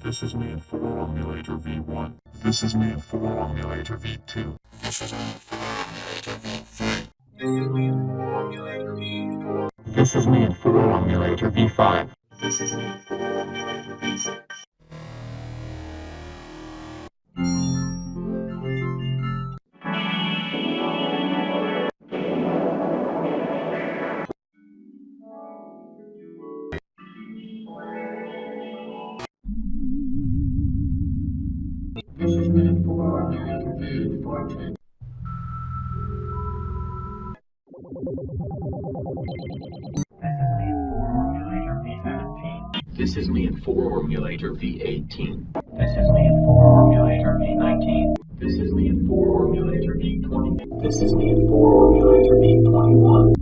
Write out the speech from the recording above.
This is me in 4-Emulator V1. This is me in 4-Emulator V2. This is me in 4-Emulator V3. This is me in 4-Emulator V5. This is me in 4-Emulator V6. This is me in 4-Emulator V14. This is me in 4-Emulator V18. This is me in 4-Emulator V19. This is me in 4-Emulator V20. This is me in 4-Emulator V21.